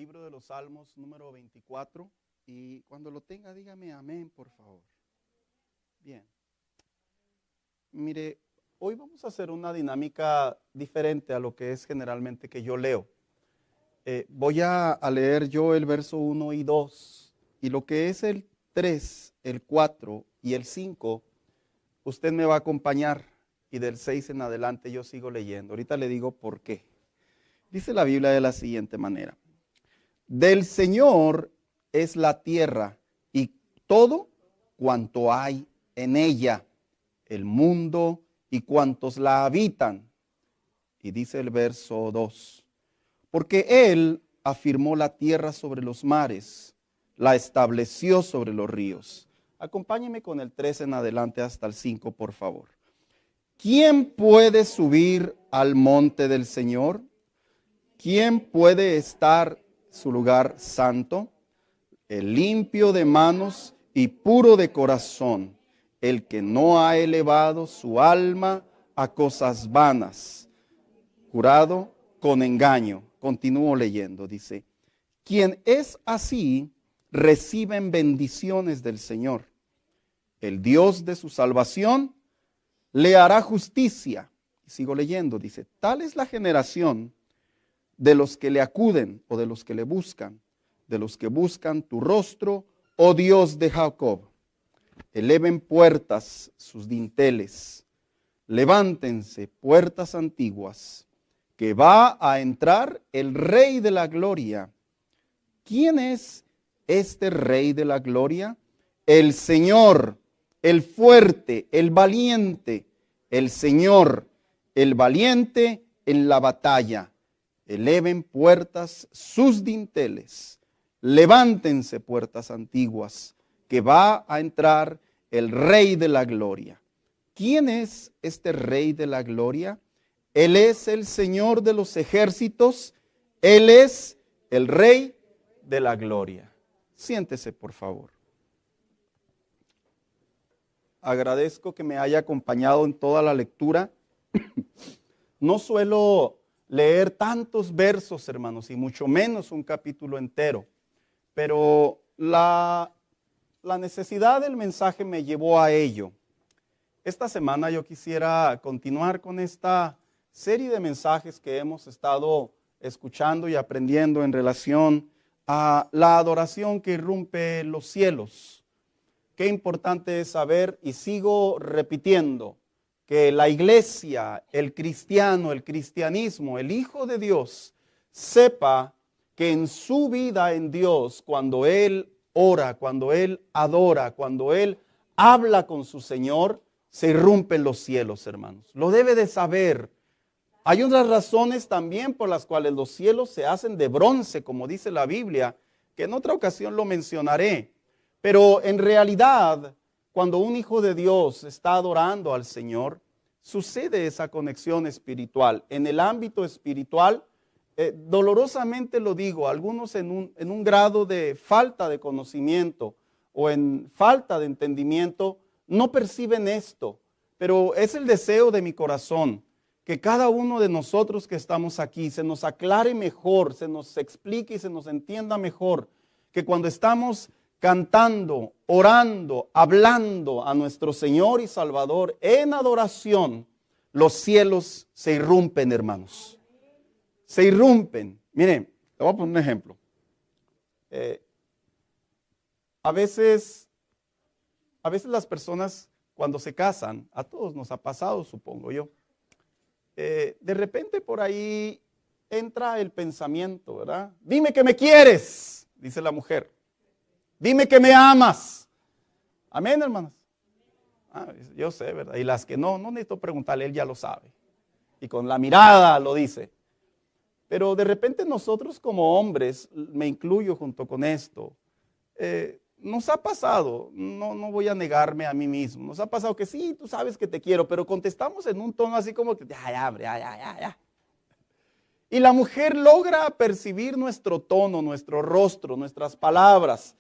libro de los Salmos número 24 y cuando lo tenga dígame amén, por favor. Bien. Mire, hoy vamos a hacer una dinámica diferente a lo que es generalmente que yo leo. Voy a leer yo el verso 1 y 2 y lo que es el 3, el 4 y el 5, usted me va a acompañar y del 6 en adelante yo sigo leyendo. Ahorita le digo por qué. Dice la Biblia de la siguiente manera: del Señor es la tierra y todo cuanto hay en ella, el mundo y cuantos la habitan. Y dice el verso 2, porque Él afirmó la tierra sobre los mares, la estableció sobre los ríos. Acompáñeme con el 3 en adelante hasta el 5, por favor. ¿Quién puede subir al monte del Señor? ¿Quién puede estar en su lugar santo? El limpio de manos y puro de corazón, el que no ha elevado su alma a cosas vanas, jurado con engaño. Continúo leyendo, dice: quien es así, reciben bendiciones del Señor. El Dios de su salvación le hará justicia. Y sigo leyendo, dice: tal es la generación de los que le acuden o de los que le buscan, de los que buscan tu rostro, oh Dios de Jacob. Eleven puertas sus dinteles, levántense puertas antiguas, que va a entrar el Rey de la Gloria. ¿Quién es este Rey de la Gloria? El Señor, el fuerte, el valiente, el Señor, el valiente en la batalla. Eleven puertas sus dinteles, levántense puertas antiguas, que va a entrar el Rey de la Gloria. ¿Quién es este Rey de la Gloria? Él es el Señor de los ejércitos, Él es el Rey de la Gloria. Siéntese, por favor. Agradezco que me haya acompañado en toda la lectura. No suelo leer tantos versos, hermanos, y mucho menos un capítulo entero, pero la necesidad del mensaje me llevó a ello. Esta semana yo quisiera continuar con esta serie de mensajes que hemos estado escuchando y aprendiendo en relación a la adoración que irrumpe los cielos. Qué importante es saber, y sigo repitiendo, que la iglesia, el cristiano, el cristianismo, el Hijo de Dios, sepa que en su vida en Dios, cuando él ora, cuando él adora, cuando él habla con su Señor, se irrumpen los cielos, hermanos. Lo debe de saber. Hay otras razones también por las cuales los cielos se hacen de bronce, como dice la Biblia, que en otra ocasión lo mencionaré. Pero en realidad, cuando un hijo de Dios está adorando al Señor, sucede esa conexión espiritual. En el ámbito espiritual, dolorosamente lo digo, algunos en un grado de falta de conocimiento o en falta de entendimiento, no perciben esto. Pero es el deseo de mi corazón que cada uno de nosotros que estamos aquí se nos aclare mejor, se nos explique y se nos entienda mejor, que cuando estamos cantando, orando, hablando a nuestro Señor y Salvador en adoración, los cielos se irrumpen, hermanos. Se irrumpen. Miren, te voy a poner un ejemplo. A veces las personas cuando se casan, a todos nos ha pasado, supongo yo, de repente por ahí entra el pensamiento, ¿verdad? Dime que me quieres, dice la mujer. Dime que me amas. Amén, hermanas. Yo sé, ¿verdad? Y las que no necesito preguntarle, él ya lo sabe. Y con la mirada lo dice. Pero de repente nosotros como hombres, me incluyo junto con esto, nos ha pasado, no voy a negarme a mí mismo, nos ha pasado que sí, tú sabes que te quiero, pero contestamos en un tono así como que, ya. Y la mujer logra percibir nuestro tono, nuestro rostro, nuestras palabras,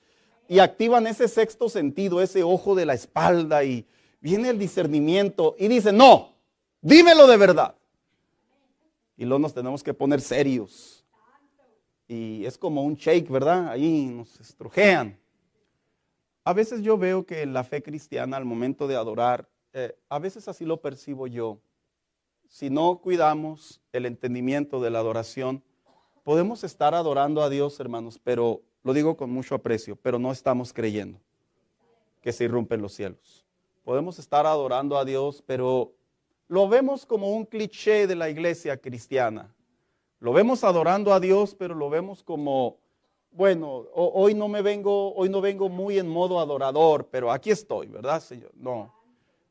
y activan ese sexto sentido, ese ojo de la espalda, y viene el discernimiento y dice, no, dímelo de verdad. Y luego nos tenemos que poner serios y es como un shake, ¿verdad? Ahí nos estrujean. A veces yo veo que en la fe cristiana, al momento de adorar, a veces así lo percibo yo. Si no cuidamos el entendimiento de la adoración, podemos estar adorando a Dios, hermanos, pero lo digo con mucho aprecio, pero no estamos creyendo que se irrumpen los cielos. Podemos estar adorando a Dios, pero lo vemos como un cliché de la iglesia cristiana. Lo vemos adorando a Dios, pero lo vemos como, bueno, hoy no vengo muy en modo adorador, pero aquí estoy, ¿verdad, Señor? No.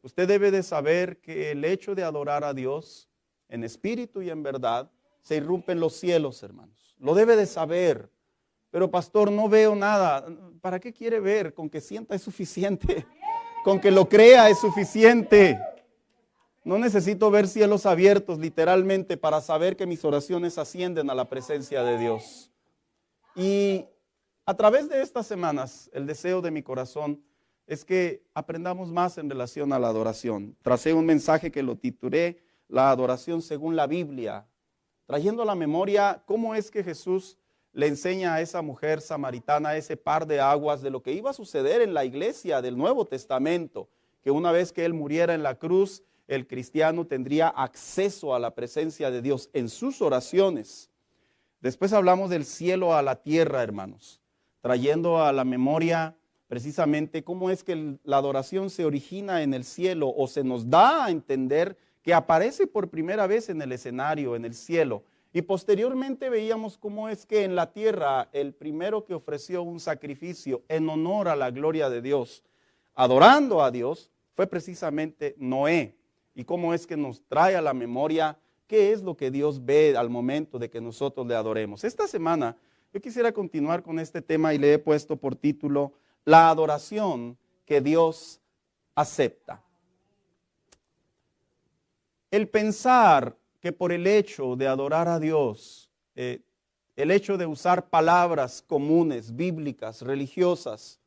Usted debe de saber que el hecho de adorar a Dios en espíritu y en verdad, se irrumpen los cielos, hermanos. Lo debe de saber. Pero pastor, no veo nada. ¿Para qué quiere ver? Con que sienta es suficiente. Con que lo crea es suficiente. No necesito ver cielos abiertos literalmente para saber que mis oraciones ascienden a la presencia de Dios. Y a través de estas semanas, el deseo de mi corazón es que aprendamos más en relación a la adoración. Tracé un mensaje que lo titulé La adoración según la Biblia, trayendo a la memoria cómo es que Jesús le enseña a esa mujer samaritana ese par de aguas de lo que iba a suceder en la iglesia del Nuevo Testamento, que una vez que Él muriera en la cruz, el cristiano tendría acceso a la presencia de Dios en sus oraciones. Después hablamos del cielo a la tierra, hermanos, trayendo a la memoria precisamente cómo es que la adoración se origina en el cielo o se nos da a entender que aparece por primera vez en el escenario, en el cielo. Y posteriormente veíamos cómo es que en la tierra el primero que ofreció un sacrificio en honor a la gloria de Dios, adorando a Dios, fue precisamente Noé. Y cómo es que nos trae a la memoria qué es lo que Dios ve al momento de que nosotros le adoremos. Esta semana yo quisiera continuar con este tema y le he puesto por título La adoración que Dios acepta. El pensar que por el hecho de adorar a Dios, el hecho de usar palabras comunes, bíblicas, religiosas,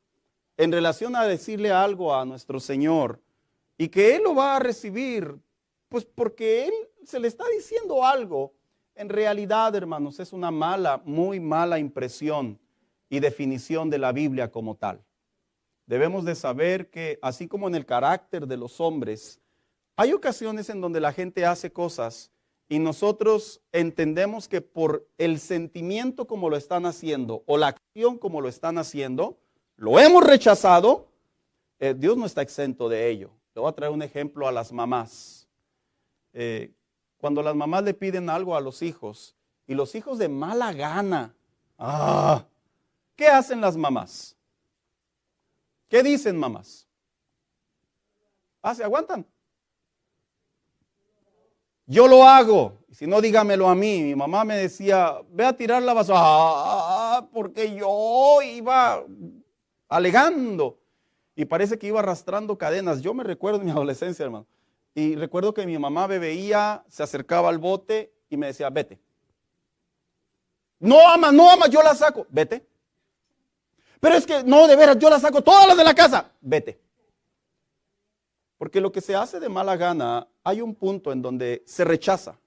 en relación a decirle algo a nuestro Señor, y que Él lo va a recibir, pues porque Él se le está diciendo algo, en realidad, hermanos, es una mala, muy mala impresión y definición de la Biblia como tal. Debemos de saber que, así como en el carácter de los hombres, hay ocasiones en donde la gente hace cosas y nosotros entendemos que por el sentimiento como lo están haciendo o la acción como lo están haciendo, lo hemos rechazado. Dios no está exento de ello. Le voy a traer un ejemplo a las mamás. Cuando las mamás le piden algo a los hijos y los hijos de mala gana, ¿qué hacen las mamás? ¿Qué dicen mamás? ¿Se aguantan? Yo lo hago, y si no, dígamelo a mí. Mi mamá me decía, ve a tirar la basura, porque yo iba alegando, y parece que iba arrastrando cadenas. Yo me recuerdo en mi adolescencia, hermano, y recuerdo que mi mamá me veía, se acercaba al bote, y me decía, vete. No, ama, yo la saco, vete. Pero es que, no, de veras, yo la saco todas las de la casa, vete. Porque lo que se hace de mala gana, hay un punto en donde se rechaza.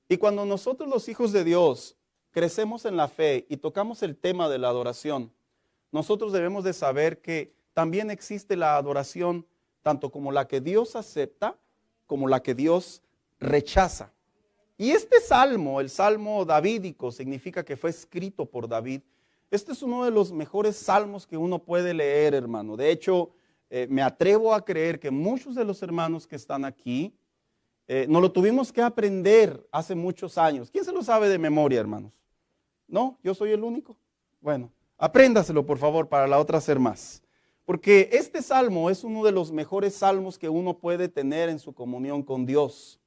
Y cuando nosotros los hijos de Dios crecemos en la fe y tocamos el tema de la adoración, nosotros debemos de saber que también existe la adoración tanto como la que Dios acepta como la que Dios rechaza. Y este salmo, el salmo davídico, significa que fue escrito por David. Este es uno de los mejores salmos que uno puede leer, hermano. De hecho, me atrevo a creer que muchos de los hermanos que están aquí, nos lo tuvimos que aprender hace muchos años. ¿Quién se lo sabe de memoria, hermanos? ¿No? ¿Yo soy el único? Bueno, apréndaselo, por favor, para la otra hacer más. Porque este salmo es uno de los mejores salmos que uno puede tener en su comunión con Dios.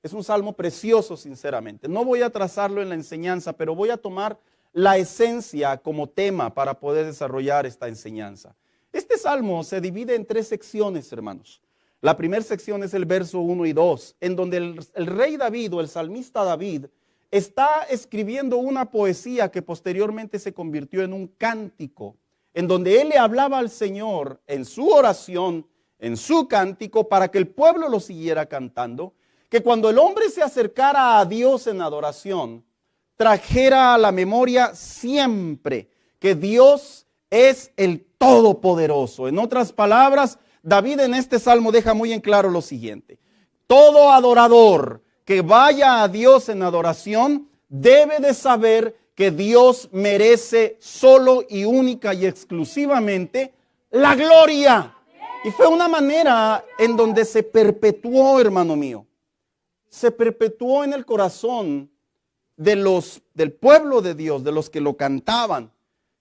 Es un salmo precioso, sinceramente. No voy a trazarlo en la enseñanza, pero voy a tomar la esencia como tema para poder desarrollar esta enseñanza. Este salmo se divide en 3 secciones, hermanos. La primera sección es el verso 1 y 2, en donde el rey David o el salmista David está escribiendo una poesía que posteriormente se convirtió en un cántico, en donde él le hablaba al Señor en su oración, en su cántico, para que el pueblo lo siguiera cantando, que cuando el hombre se acercara a Dios en adoración, trajera a la memoria siempre que Dios es el Todopoderoso. En otras palabras, David en este salmo deja muy en claro lo siguiente: todo adorador que vaya a Dios en adoración debe de saber que Dios merece solo y única y exclusivamente la gloria. Y fue una manera en donde se perpetuó, hermano mío, se perpetuó en el corazón del pueblo de Dios, de los que lo cantaban,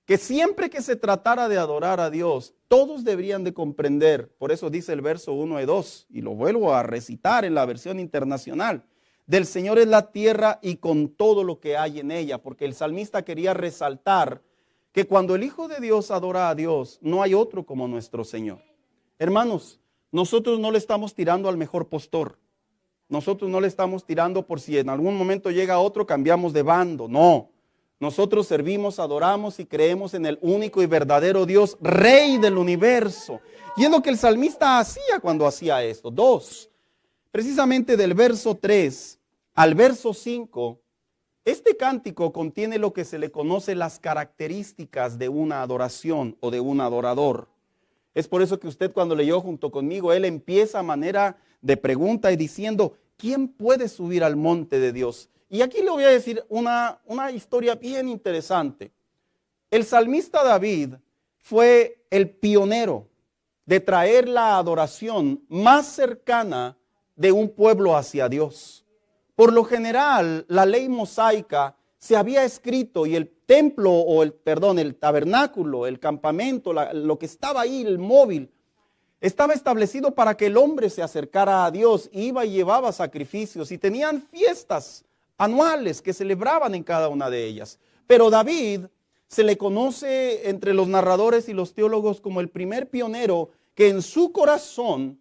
que siempre que se tratara de adorar a Dios, todos deberían de comprender. Por eso dice el verso 1 y 2, y lo vuelvo a recitar en la versión internacional: del Señor es la tierra y con todo lo que hay en ella, porque el salmista quería resaltar que cuando el Hijo de Dios adora a Dios, no hay otro como nuestro Señor. Hermanos, nosotros no le estamos tirando al mejor postor. Nosotros no le estamos tirando por si en algún momento llega otro, cambiamos de bando. No, nosotros servimos, adoramos y creemos en el único y verdadero Dios, Rey del universo. Y es lo que el salmista hacía cuando hacía esto. 2, precisamente del verso 3 al verso 5, este cántico contiene lo que se le conoce las características de una adoración o de un adorador. Es por eso que usted, cuando leyó junto conmigo, él empieza a manera de pregunta y diciendo: ¿quién puede subir al monte de Dios? Y aquí le voy a decir una historia bien interesante. El salmista David fue el pionero de traer la adoración más cercana de un pueblo hacia Dios. Por lo general, la ley mosaica se había escrito y el templo o el tabernáculo, el campamento, lo que estaba ahí, el móvil, estaba establecido para que el hombre se acercara a Dios, iba y llevaba sacrificios y tenían fiestas anuales que celebraban en cada una de ellas. Pero David se le conoce entre los narradores y los teólogos como el primer pionero que en su corazón,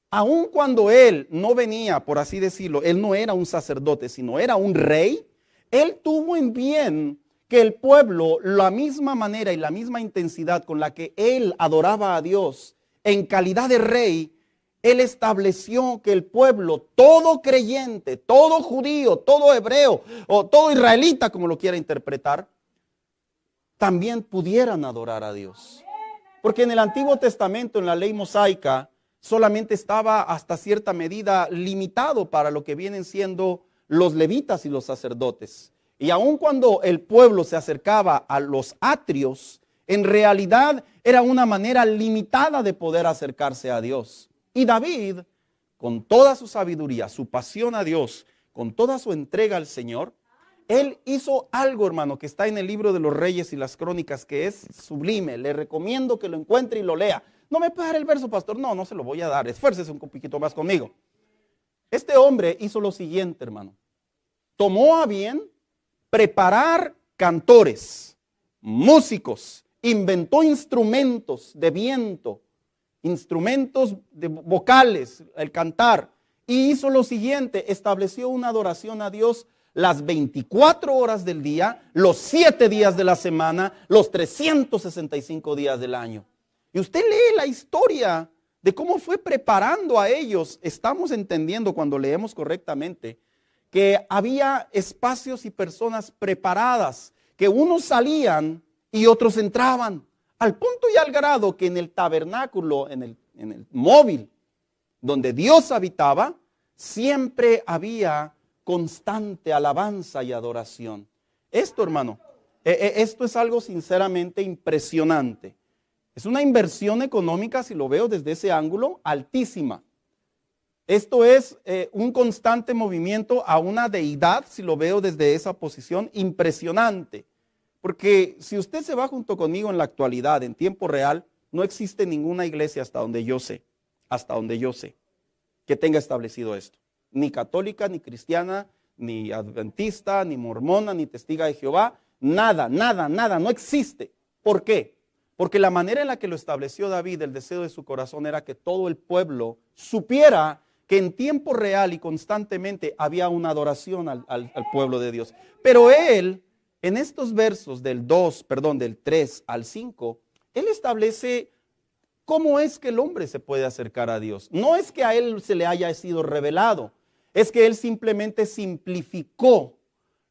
aun cuando él no venía, por así decirlo, él no era un sacerdote, sino era un rey, él tuvo en bien que el pueblo, la misma manera y la misma intensidad con la que él adoraba a Dios en calidad de rey, él estableció que el pueblo, todo creyente, todo judío, todo hebreo o todo israelita, como lo quiera interpretar, también pudieran adorar a Dios. Porque en el Antiguo Testamento, en la ley mosaica, solamente estaba hasta cierta medida limitado para lo que vienen siendo los levitas y los sacerdotes. Y aun cuando el pueblo se acercaba a los atrios, en realidad era una manera limitada de poder acercarse a Dios. Y David, con toda su sabiduría, su pasión a Dios, con toda su entrega al Señor, él hizo algo, hermano, que está en el libro de los Reyes y las Crónicas, que es sublime. Le recomiendo que lo encuentre y lo lea. No me puede dar el verso, pastor. No se lo voy a dar. Esfuércese un poquito más conmigo. Este hombre hizo lo siguiente, hermano. Tomó a bien preparar cantores, músicos, inventó instrumentos de viento, instrumentos vocales, el cantar, y hizo lo siguiente: estableció una adoración a Dios las 24 horas del día, los 7 días de la semana, los 365 días del año. Y usted lee la historia de cómo fue preparando a ellos. Estamos entendiendo, cuando leemos correctamente, que había espacios y personas preparadas, que unos salían y otros entraban, al punto y al grado que en el tabernáculo, en el móvil donde Dios habitaba, siempre había constante alabanza y adoración. Esto, hermano, esto es algo sinceramente impresionante. Es una inversión económica, si lo veo desde ese ángulo, altísima. Esto es un constante movimiento a una deidad, si lo veo desde esa posición, impresionante. Porque si usted se va junto conmigo en la actualidad, en tiempo real, no existe ninguna iglesia hasta donde yo sé, que tenga establecido esto. Ni católica, ni cristiana, ni adventista, ni mormona, ni testiga de Jehová. Nada, no existe. ¿Por qué? Porque la manera en la que lo estableció David, el deseo de su corazón era que todo el pueblo supiera que en tiempo real y constantemente había una adoración al pueblo de Dios. Pero él, en estos versos del 3 al 5, él establece cómo es que el hombre se puede acercar a Dios. No es que a él se le haya sido revelado, es que él simplemente simplificó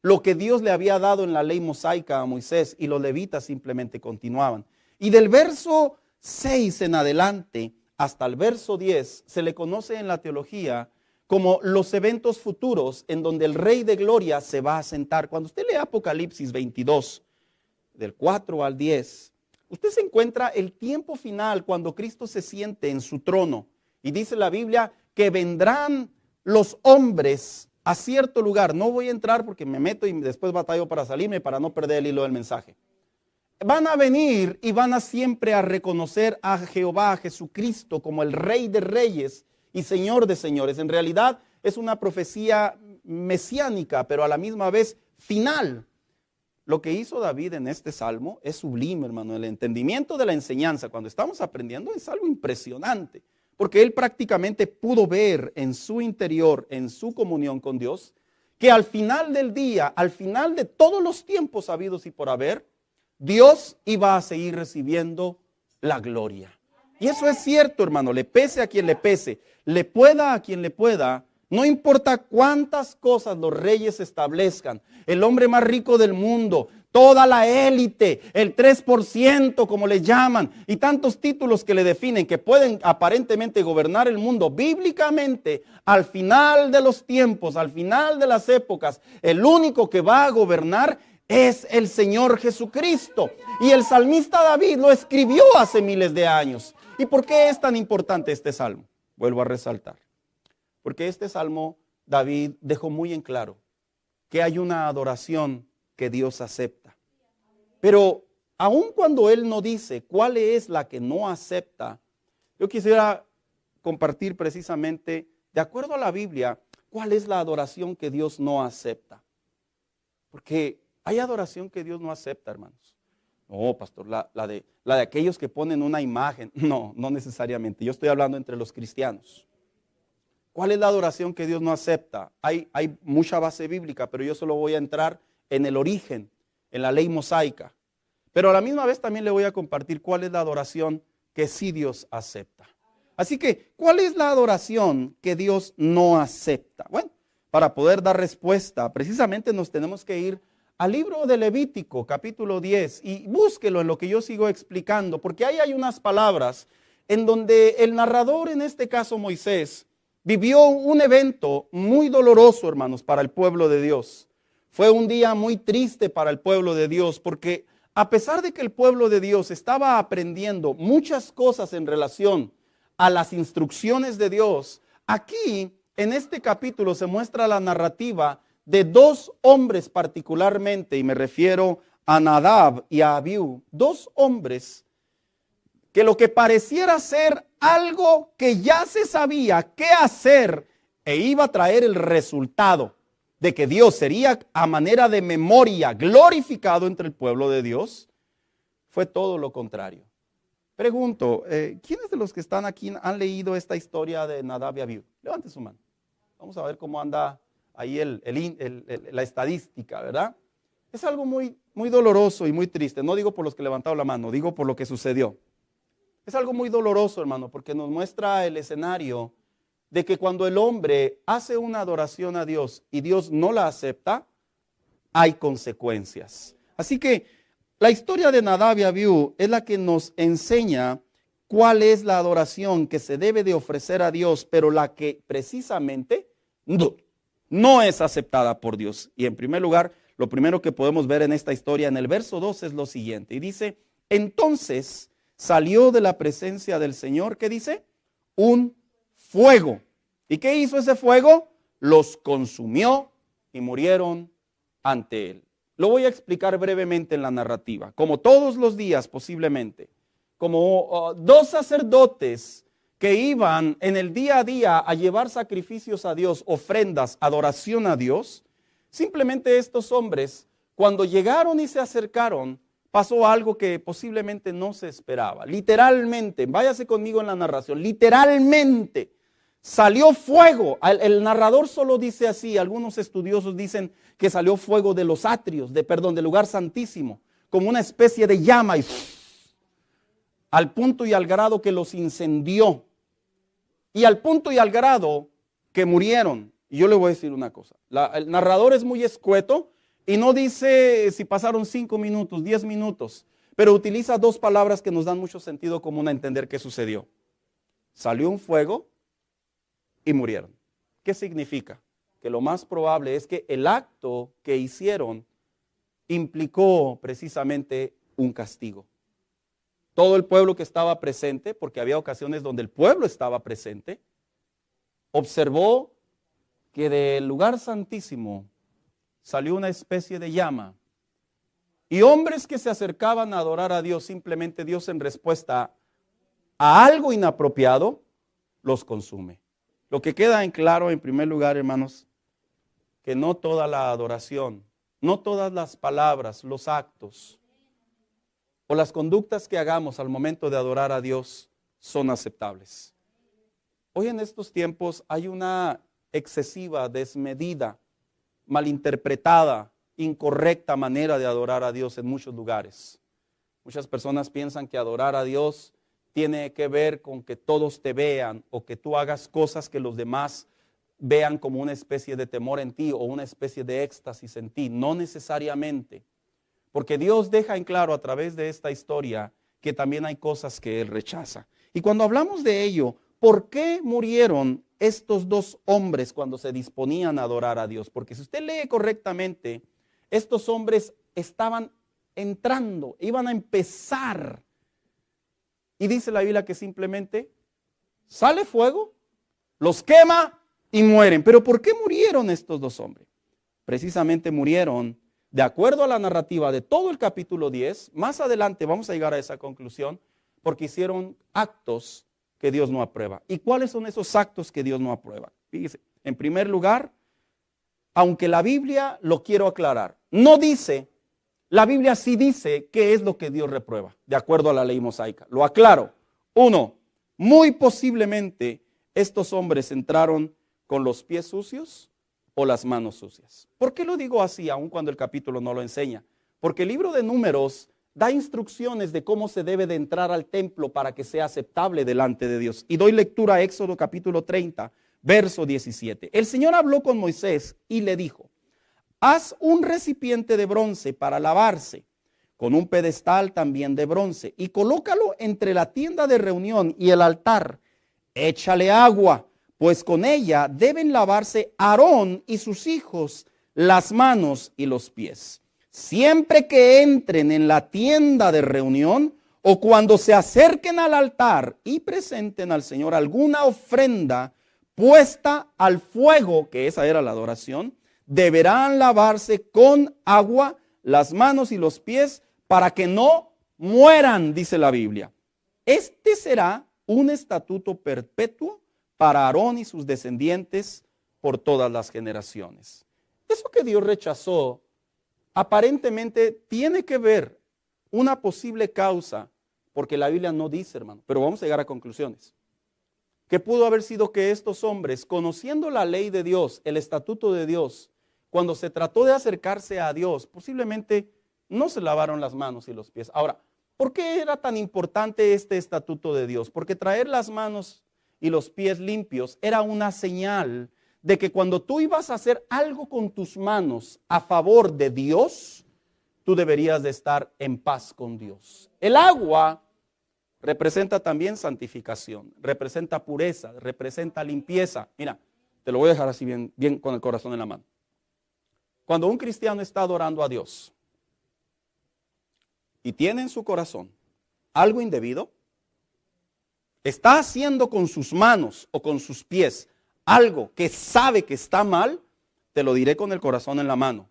lo que Dios le había dado en la ley mosaica a Moisés, y los levitas simplemente continuaban. Y del verso 6 en adelante hasta el verso 10 se le conoce en la teología como los eventos futuros en donde el Rey de Gloria se va a sentar. Cuando usted lee Apocalipsis 22, del 4 al 10, usted se encuentra el tiempo final cuando Cristo se siente en su trono. Y dice la Biblia que vendrán los hombres a cierto lugar. No voy a entrar porque me meto y después batallo para salirme para no perder el hilo del mensaje. Van a venir y van a siempre a reconocer a Jehová, a Jesucristo, como el Rey de Reyes y Señor de Señores. En realidad es una profecía mesiánica, pero a la misma vez final. Lo que hizo David en este salmo es sublime, hermano. El entendimiento de la enseñanza, cuando estamos aprendiendo, es algo impresionante. Porque él prácticamente pudo ver en su interior, en su comunión con Dios, que al final del día, al final de todos los tiempos habidos y por haber, Dios iba a seguir recibiendo la gloria. Y eso es cierto, hermano, le pese a quien le pese, le pueda a quien le pueda, no importa cuántas cosas los reyes establezcan, el hombre más rico del mundo, toda la élite, el 3% como le llaman, y tantos títulos que le definen que pueden aparentemente gobernar el mundo. Bíblicamente, al final de los tiempos, al final de las épocas, el único que va a gobernar es el Señor Jesucristo. Y el salmista David lo escribió hace miles de años. ¿Y por qué es tan importante este salmo? Vuelvo a resaltar. Porque este salmo David dejó muy en claro que hay una adoración que Dios acepta. Pero aun cuando él no dice cuál es la que no acepta, yo quisiera compartir precisamente, de acuerdo a la Biblia, cuál es la adoración que Dios no acepta. Porque hay adoración que Dios no acepta, hermanos. No, pastor, la de aquellos que ponen una imagen. No necesariamente. Yo estoy hablando entre los cristianos. ¿Cuál es la adoración que Dios no acepta? Hay mucha base bíblica, pero yo solo voy a entrar en el origen, en la ley mosaica. Pero a la misma vez también le voy a compartir cuál es la adoración que sí Dios acepta. Así que, ¿cuál es la adoración que Dios no acepta? Bueno, para poder dar respuesta, precisamente nos tenemos que ir al libro de Levítico, capítulo 10, y búsquelo en lo que yo sigo explicando, porque ahí hay unas palabras en donde el narrador, en este caso Moisés, vivió un evento muy doloroso, hermanos, para el pueblo de Dios. Fue un día muy triste para el pueblo de Dios, porque a pesar de que el pueblo de Dios estaba aprendiendo muchas cosas en relación a las instrucciones de Dios, aquí en este capítulo se muestra la narrativa de dos hombres particularmente, y me refiero a Nadab y a Abiú, dos hombres que lo que pareciera ser algo que ya se sabía qué hacer e iba a traer el resultado de que Dios sería a manera de memoria glorificado entre el pueblo de Dios, fue todo lo contrario. Pregunto, ¿quiénes de los que están aquí han leído esta historia de Nadab y Abiú? Levante su mano. Vamos a ver cómo anda ahí la estadística, ¿verdad? Es algo muy doloroso y muy triste. No digo por los que levantaron la mano, digo por lo que sucedió. Es algo muy doloroso, hermano, porque nos muestra el escenario de que cuando el hombre hace una adoración a Dios y Dios no la acepta, hay consecuencias. Así que la historia de Nadab y Abiú es la que nos enseña cuál es la adoración que se debe de ofrecer a Dios, pero la que precisamente no es aceptada por Dios. Y en primer lugar, lo primero que podemos ver en esta historia, en el verso 2, es lo siguiente. Y dice, entonces salió de la presencia del Señor, ¿qué dice? Un fuego. ¿Y qué hizo ese fuego? Los consumió y murieron ante él. Lo voy a explicar brevemente en la narrativa. Como todos los días posiblemente, como dos sacerdotes que iban en el día a día a llevar sacrificios a Dios, ofrendas, adoración a Dios, simplemente estos hombres, cuando llegaron y se acercaron, pasó algo que posiblemente no se esperaba. Literalmente, váyase conmigo en la narración, literalmente salió fuego. El narrador solo dice así, algunos estudiosos dicen que salió fuego de los atrios, del lugar santísimo, como una especie de llama, y al punto y al grado que los incendió, y al punto y al grado que murieron. Y yo le voy a decir una cosa, el narrador es muy escueto, Y no dice si pasaron 5 minutos, 10 minutos, pero utiliza dos palabras que nos dan mucho sentido común a entender qué sucedió. Salió un fuego y murieron. ¿Qué significa? Que lo más probable es que el acto que hicieron implicó precisamente un castigo. Todo el pueblo que estaba presente, porque había ocasiones donde el pueblo estaba presente, observó que del lugar santísimo salió una especie de llama. Y hombres que se acercaban a adorar a Dios, simplemente Dios en respuesta a algo inapropiado, los consume. Lo que queda en claro en primer lugar, hermanos, que no toda la adoración, no todas las palabras, los actos o las conductas que hagamos al momento de adorar a Dios son aceptables. Hoy en estos tiempos hay una excesiva, desmedida, malinterpretada, incorrecta manera de adorar a Dios en muchos lugares. Muchas personas piensan que adorar a Dios tiene que ver con que todos te vean o que tú hagas cosas que los demás vean como una especie de temor en ti o una especie de éxtasis en ti. No necesariamente, porque Dios deja en claro a través de esta historia que también hay cosas que Él rechaza. Y cuando hablamos de ello, ¿por qué murieron estos dos hombres cuando se disponían a adorar a Dios? Porque si usted lee correctamente, estos hombres estaban entrando, iban a empezar. Y dice la Biblia que simplemente sale fuego, los quema y mueren. ¿Pero por qué murieron estos dos hombres? Precisamente murieron, de acuerdo a la narrativa de todo el capítulo 10, más adelante vamos a llegar a esa conclusión, porque hicieron actos que Dios no aprueba. ¿Y cuáles son esos actos que Dios no aprueba? Fíjese, en primer lugar, aunque la Biblia, lo quiero aclarar, no dice, la Biblia sí dice qué es lo que Dios reprueba, de acuerdo a la ley mosaica. Lo aclaro. 1, muy posiblemente estos hombres entraron con los pies sucios o las manos sucias. ¿Por qué lo digo así, aun cuando el capítulo no lo enseña? Porque el libro de Números da instrucciones de cómo se debe de entrar al templo para que sea aceptable delante de Dios. Y doy lectura a Éxodo capítulo 30, verso 17. El Señor habló con Moisés y le dijo: haz un recipiente de bronce para lavarse, con un pedestal también de bronce, y colócalo entre la tienda de reunión y el altar. Échale agua, pues con ella deben lavarse Aarón y sus hijos las manos y los pies. Siempre que entren en la tienda de reunión o cuando se acerquen al altar y presenten al Señor alguna ofrenda puesta al fuego, que esa era la adoración, deberán lavarse con agua las manos y los pies para que no mueran, dice la Biblia. Este será un estatuto perpetuo para Aarón y sus descendientes por todas las generaciones. Eso que Dios rechazó aparentemente tiene que ver una posible causa, porque la Biblia no dice, hermano, pero vamos a llegar a conclusiones, que pudo haber sido que estos hombres, conociendo la ley de Dios, el estatuto de Dios, cuando se trató de acercarse a Dios, posiblemente no se lavaron las manos y los pies. Ahora, ¿por qué era tan importante este estatuto de Dios? Porque traer las manos y los pies limpios era una señal de que cuando tú ibas a hacer algo con tus manos a favor de Dios, tú deberías de estar en paz con Dios. El agua representa también santificación, representa pureza, representa limpieza. Mira, te lo voy a dejar así bien con el corazón en la mano. Cuando un cristiano está adorando a Dios y tiene en su corazón algo indebido, está haciendo con sus manos o con sus pies algo que sabe que está mal, te lo diré con el corazón en la mano.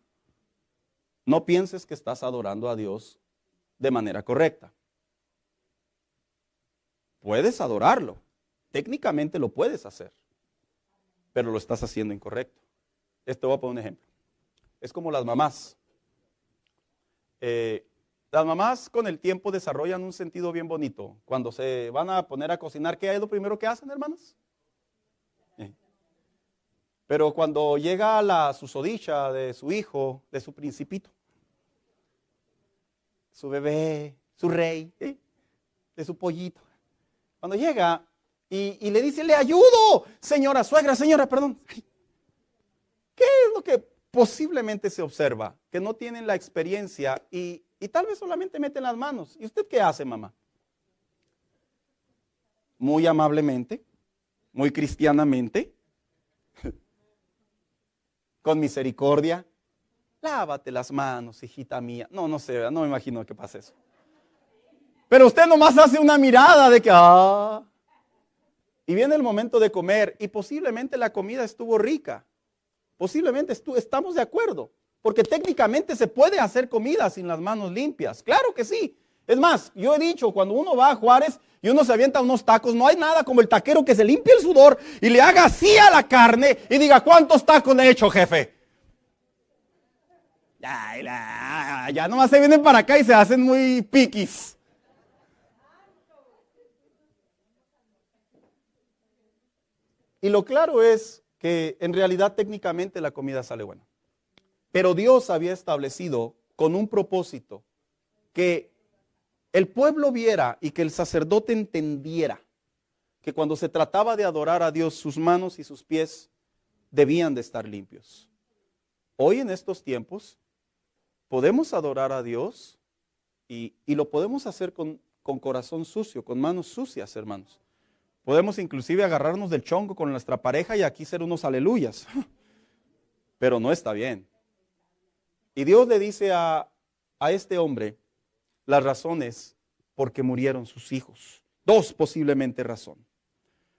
No pienses que estás adorando a Dios de manera correcta. Puedes adorarlo, técnicamente lo puedes hacer, pero lo estás haciendo incorrecto. Voy a poner un ejemplo. Es como las mamás. Las mamás con el tiempo desarrollan un sentido bien bonito. Cuando se van a poner a cocinar, ¿qué es lo primero que hacen, hermanas? Pero cuando llega la susodicha de su hijo, de su principito, su bebé, su rey, de su pollito, cuando llega y le dice, le ayudo, señora suegra, señora, perdón. ¿Qué es lo que posiblemente se observa que no tienen la experiencia y tal vez solamente meten las manos. ¿Y usted qué hace, mamá? Muy amablemente, muy cristianamente, con misericordia, lávate las manos, hijita mía. No sé, no me imagino que pase eso. Pero usted nomás hace una mirada de que, y viene el momento de comer y posiblemente la comida estuvo rica. Posiblemente estamos de acuerdo, porque técnicamente se puede hacer comida sin las manos limpias. Claro que sí. Es más, yo he dicho, cuando uno va a Juárez y uno se avienta unos tacos, no hay nada como el taquero que se limpie el sudor y le haga así a la carne y diga, ¿cuántos tacos le he hecho, jefe? Ya nomás se vienen para acá y se hacen muy piquis. Y lo claro es que en realidad técnicamente la comida sale buena. Pero Dios había establecido con un propósito que el pueblo viera y que el sacerdote entendiera que cuando se trataba de adorar a Dios, sus manos y sus pies debían de estar limpios. Hoy en estos tiempos podemos adorar a Dios y lo podemos hacer con corazón sucio, con manos sucias, hermanos. Podemos inclusive agarrarnos del chongo con nuestra pareja y aquí ser unos aleluyas. Pero no está bien. Y Dios le dice a este hombre las razones por qué murieron sus hijos. Dos posiblemente razón.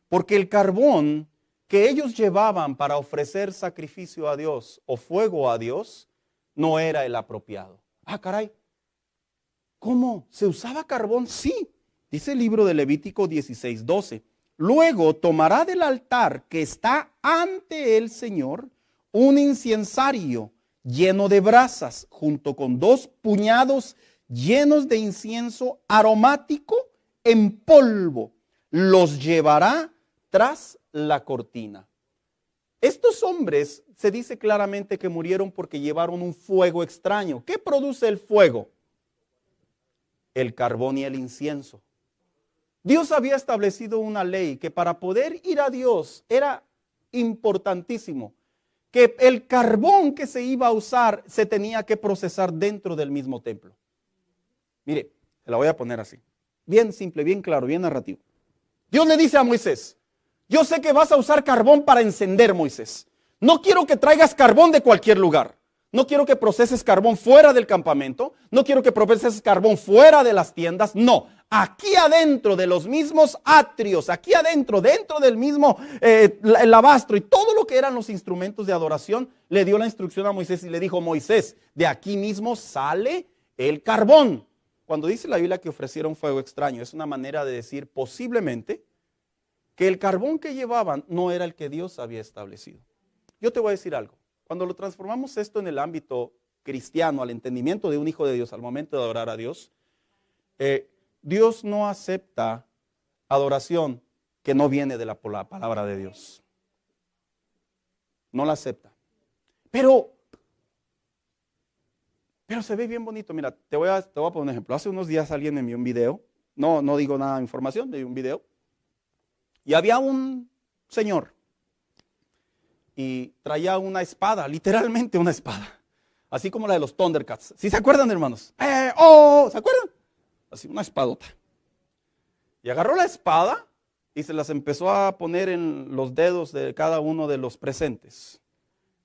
Porque el carbón que ellos llevaban para ofrecer sacrificio a Dios o fuego a Dios no era el apropiado. Caray. ¿Cómo? ¿Se usaba carbón? Sí. Dice el libro de Levítico 16:12. Luego tomará del altar que está ante el Señor un incensario lleno de brasas, junto con 2 puñados llenos de incienso aromático en polvo. Los llevará tras la cortina. Estos hombres se dice claramente que murieron porque llevaron un fuego extraño. ¿Qué produce el fuego? El carbón y el incienso. Dios había establecido una ley que para poder ir a Dios era importantísimo que el carbón que se iba a usar se tenía que procesar dentro del mismo templo. Mire, se la voy a poner así. Bien simple, bien claro, bien narrativo. Dios le dice a Moisés, yo sé que vas a usar carbón para encender, Moisés. No quiero que traigas carbón de cualquier lugar. No quiero que proceses carbón fuera del campamento. No quiero que proceses carbón fuera de las tiendas. No, aquí adentro de los mismos atrios, aquí adentro, dentro del mismo el lavastro y todo lo que eran los instrumentos de adoración, le dio la instrucción a Moisés y le dijo, Moisés, de aquí mismo sale el carbón. Cuando dice la Biblia que ofrecieron fuego extraño, es una manera de decir posiblemente que el carbón que llevaban no era el que Dios había establecido. Yo te voy a decir algo. Cuando lo transformamos esto en el ámbito cristiano, al entendimiento de un hijo de Dios, al momento de adorar a Dios, Dios no acepta adoración que no viene de la palabra de Dios. No la acepta. Pero se ve bien bonito. Mira, te voy a poner un ejemplo. Hace unos días alguien me envió un video. No digo nada de información, de un video. Y había un señor. Y traía una espada, literalmente una espada. Así como la de los Thundercats. ¿Sí se acuerdan, hermanos? ¿Se acuerdan? Así, una espadota. Y agarró la espada y se las empezó a poner en los dedos de cada uno de los presentes.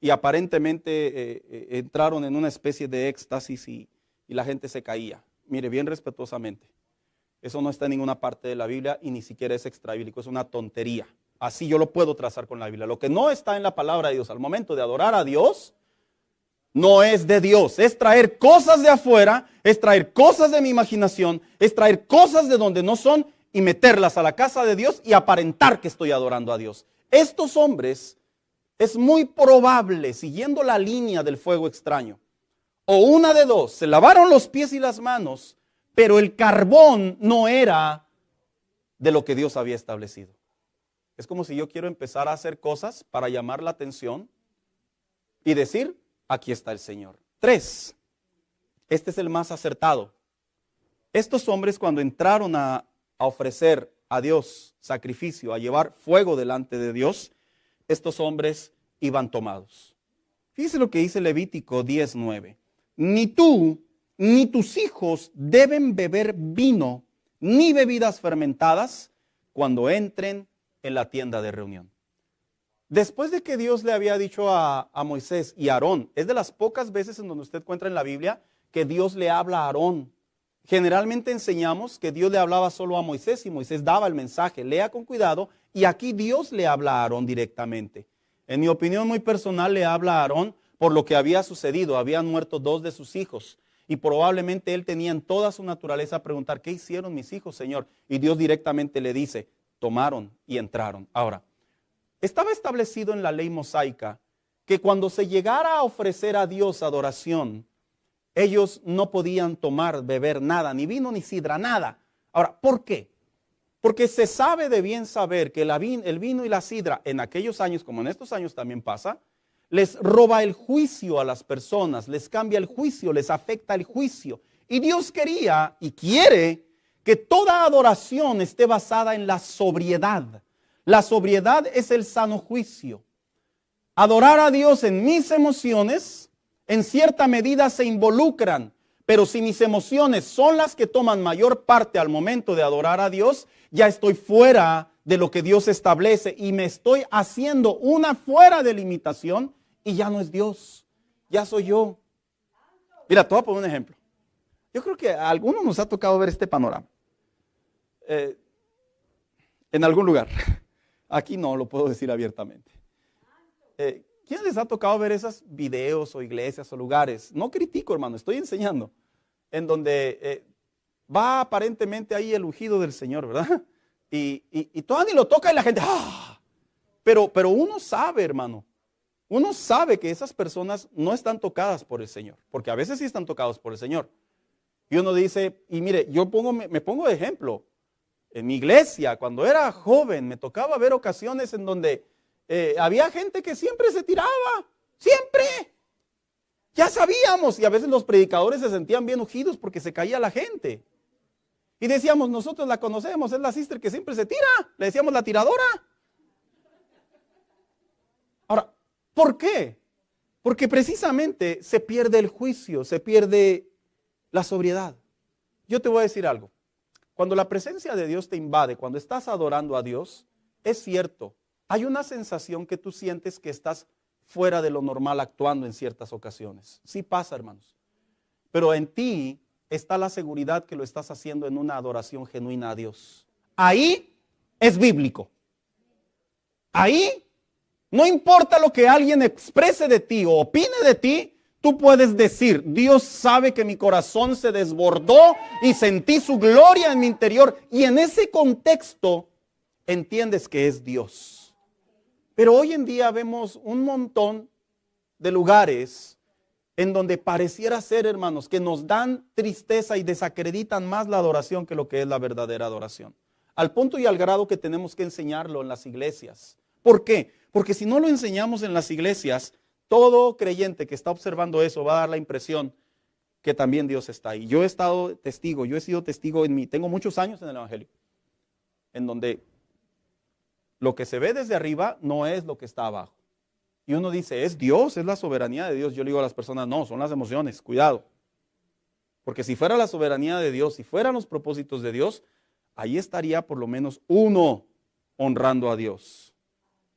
Y aparentemente entraron en una especie de éxtasis y la gente se caía. Mire, bien respetuosamente. Eso no está en ninguna parte de la Biblia y ni siquiera es extrabíblico, es una tontería. Así yo lo puedo trazar con la Biblia. Lo que no está en la palabra de Dios al momento de adorar a Dios, no es de Dios. Es traer cosas de afuera, es traer cosas de mi imaginación, es traer cosas de donde no son y meterlas a la casa de Dios y aparentar que estoy adorando a Dios. Estos hombres, es muy probable, siguiendo la línea del fuego extraño, o una de dos, se lavaron los pies y las manos, pero el carbón no era de lo que Dios había establecido. Es como si yo quiero empezar a hacer cosas para llamar la atención y decir, aquí está el Señor. 3, este es el más acertado. Estos hombres cuando entraron a ofrecer a Dios sacrificio, a llevar fuego delante de Dios, estos hombres iban tomados. Fíjese lo que dice Levítico 10:9. Ni tú ni tus hijos deben beber vino ni bebidas fermentadas cuando entren en la tienda de reunión. Después de que Dios le había dicho a Moisés y a Aarón, es de las pocas veces en donde usted encuentra en la Biblia que Dios le habla a Aarón. Generalmente enseñamos que Dios le hablaba solo a Moisés y Moisés daba el mensaje. Lea con cuidado, y aquí Dios le habla a Aarón directamente. En mi opinión muy personal, le habla a Aarón por lo que había sucedido. Habían muerto 2 de sus hijos y probablemente él tenía en toda su naturaleza preguntar: ¿qué hicieron mis hijos, Señor? Y Dios directamente le dice: tomaron y entraron. Ahora, estaba establecido en la ley mosaica que cuando se llegara a ofrecer a Dios adoración, ellos no podían tomar, beber nada, ni vino ni sidra, nada. Ahora, ¿por qué? Porque se sabe de bien saber que el vino y la sidra en aquellos años, como en estos años también pasa, les roba el juicio a las personas, les cambia el juicio, les afecta el juicio. Y Dios quería y quiere que toda adoración esté basada en la sobriedad. La sobriedad es el sano juicio. Adorar a Dios en mis emociones, en cierta medida se involucran, pero si mis emociones son las que toman mayor parte al momento de adorar a Dios, ya estoy fuera de lo que Dios establece y me estoy haciendo una fuera de limitación y ya no es Dios, ya soy yo. Mira, te voy a poner un ejemplo. Yo creo que a algunos nos ha tocado ver este panorama. En algún lugar. Aquí no lo puedo decir abiertamente. ¿Quién les ha tocado ver esos videos o iglesias o lugares? No critico, hermano, estoy enseñando. En donde va aparentemente ahí el ungido del Señor, ¿verdad? Y todavía ni lo toca y la gente, ¡ah! Pero uno sabe, hermano, uno sabe que esas personas no están tocadas por el Señor, porque a veces sí están tocados por el Señor. Y uno dice, y mire, me pongo de ejemplo. En mi iglesia, cuando era joven, me tocaba ver ocasiones en donde había gente que siempre se tiraba, siempre. Ya sabíamos, y a veces los predicadores se sentían bien ungidos porque se caía la gente. Y decíamos, nosotros la conocemos, es la sister que siempre se tira, le decíamos la tiradora. Ahora, ¿por qué? Porque precisamente se pierde el juicio, se pierde la sobriedad. Yo te voy a decir algo. Cuando la presencia de Dios te invade, cuando estás adorando a Dios, es cierto, hay una sensación que tú sientes que estás fuera de lo normal actuando en ciertas ocasiones. Sí pasa, hermanos. Pero en ti está la seguridad que lo estás haciendo en una adoración genuina a Dios. Ahí es bíblico. Ahí no importa lo que alguien exprese de ti o opine de ti, tú puedes decir, Dios sabe que mi corazón se desbordó y sentí su gloria en mi interior. Y en ese contexto entiendes que es Dios. Pero hoy en día vemos un montón de lugares en donde pareciera ser, hermanos, que nos dan tristeza y desacreditan más la adoración que lo que es la verdadera adoración. Al punto y al grado que tenemos que enseñarlo en las iglesias. ¿Por qué? Porque si no lo enseñamos en las iglesias, todo creyente que está observando eso va a dar la impresión que también Dios está ahí. Yo he estado testigo, yo he sido testigo tengo muchos años en el evangelio, en donde lo que se ve desde arriba no es lo que está abajo. Y uno dice, es Dios, es la soberanía de Dios. Yo le digo a las personas, no, son las emociones, cuidado. Porque si fuera la soberanía de Dios, si fueran los propósitos de Dios, ahí estaría por lo menos uno honrando a Dios.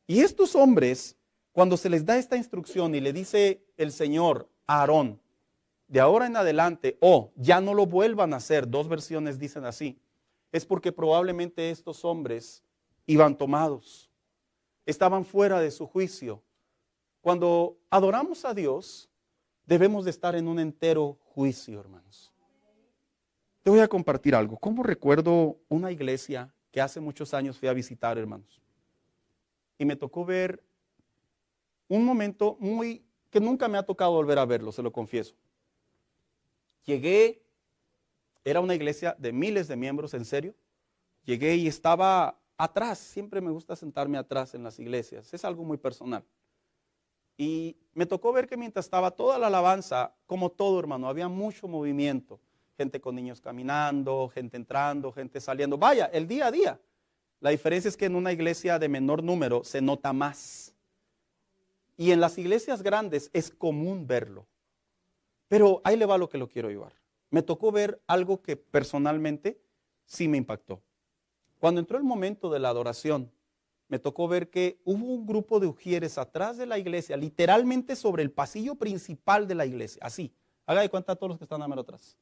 Y estos hombres, cuando se les da esta instrucción y le dice el Señor a Aarón, de ahora en adelante, ya no lo vuelvan a hacer, 2 versiones dicen así, es porque probablemente estos hombres iban tomados, estaban fuera de su juicio. Cuando adoramos a Dios, debemos de estar en un entero juicio, hermanos. Te voy a compartir algo. ¿Cómo recuerdo una iglesia que hace muchos años fui a visitar, hermanos? Y me tocó ver un momento que nunca me ha tocado volver a verlo, se lo confieso. Llegué, era una iglesia de miles de miembros, en serio. Llegué y estaba atrás, siempre me gusta sentarme atrás en las iglesias, es algo muy personal. Y me tocó ver que mientras estaba toda la alabanza, como todo, hermano, había mucho movimiento. Gente con niños caminando, gente entrando, gente saliendo. Vaya, el día a día. La diferencia es que en una iglesia de menor número se nota más. Y en las iglesias grandes es común verlo. Pero ahí le va lo que lo quiero llevar. Me tocó ver algo que personalmente sí me impactó. Cuando entró el momento de la adoración, me tocó ver que hubo un grupo de ujieres atrás de la iglesia, literalmente sobre el pasillo principal de la iglesia, así. Haga de cuenta a todos los que están a mero atrás.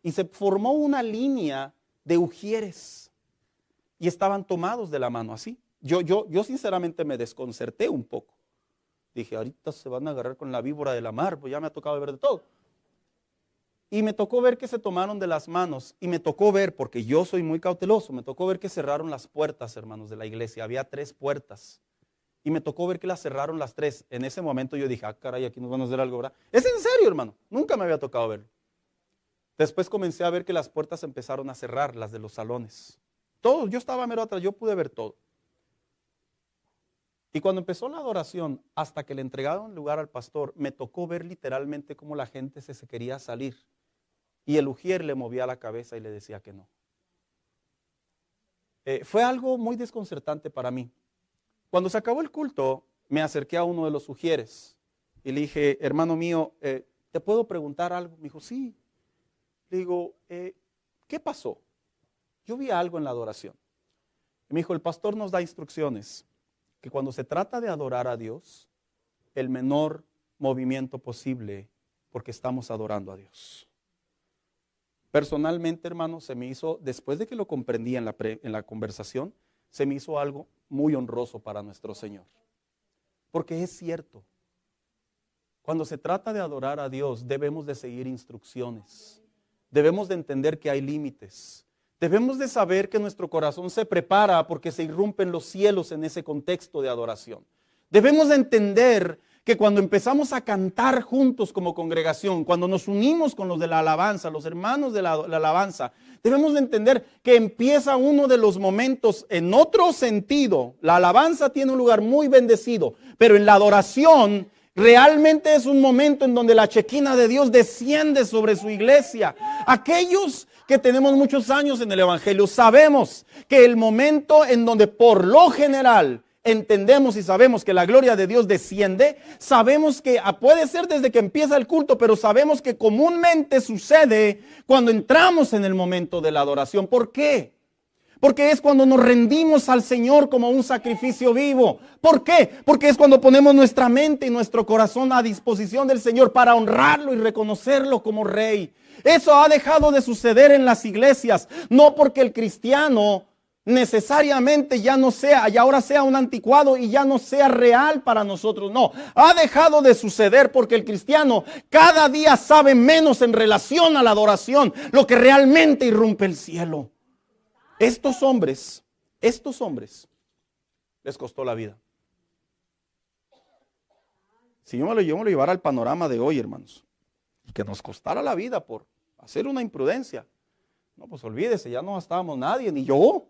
Y se formó una línea de ujieres y estaban tomados de la mano, así. Yo sinceramente me desconcerté un poco. Dije, ahorita se van a agarrar con la víbora de la mar, pues ya me ha tocado ver de todo. Y me tocó ver que se tomaron de las manos y me tocó ver, porque yo soy muy cauteloso, me tocó ver que cerraron las puertas, hermanos, de la iglesia. Había 3 puertas y me tocó ver que las cerraron las 3. En ese momento yo dije, caray, aquí nos van a hacer algo, ¿verdad? Es en serio, hermano, nunca me había tocado verlo. Después comencé a ver que las puertas empezaron a cerrar, las de los salones. Todo, yo estaba mero atrás, yo pude ver todo. Y cuando empezó la adoración, hasta que le entregaron lugar al pastor, me tocó ver literalmente cómo la gente se quería salir. Y el ujier le movía la cabeza y le decía que no. Fue algo muy desconcertante para mí. Cuando se acabó el culto, me acerqué a uno de los ujieres y le dije, hermano mío, ¿te puedo preguntar algo? Me dijo, sí. Le digo, ¿qué pasó? Yo vi algo en la adoración. Y me dijo, el pastor nos da instrucciones que cuando se trata de adorar a Dios, el menor movimiento posible, porque estamos adorando a Dios. Personalmente, hermano, se me hizo, después de que lo comprendí en la conversación, se me hizo algo muy honroso para nuestro Señor. Porque es cierto, cuando se trata de adorar a Dios, debemos de seguir instrucciones. Debemos de entender que hay límites. Debemos de saber que nuestro corazón se prepara porque se irrumpen los cielos en ese contexto de adoración. Debemos de entender que cuando empezamos a cantar juntos como congregación, cuando nos unimos con los de la alabanza, los hermanos de la alabanza, debemos de entender que empieza uno de los momentos en otro sentido. La alabanza tiene un lugar muy bendecido, pero en la adoración realmente es un momento en donde la chequina de Dios desciende sobre su iglesia. Aquellos que tenemos muchos años en el evangelio sabemos que el momento en donde por lo general entendemos y sabemos que la gloria de Dios desciende, sabemos que puede ser desde que empieza el culto, pero sabemos que comúnmente sucede cuando entramos en el momento de la adoración. ¿Por qué? Porque es cuando nos rendimos al Señor como un sacrificio vivo. ¿Por qué? Porque es cuando ponemos nuestra mente y nuestro corazón a disposición del Señor para honrarlo y reconocerlo como Rey. Eso ha dejado de suceder en las iglesias, no porque el cristiano necesariamente ya ahora sea un anticuado y ya no sea real para nosotros. No, ha dejado de suceder porque el cristiano cada día sabe menos en relación a la adoración, lo que realmente irrumpe el cielo. Estos hombres, les costó la vida. Si yo me lo llevara al panorama de hoy, hermanos, y que nos costara la vida por hacer una imprudencia, no, pues olvídese, ya no estábamos nadie, ni yo.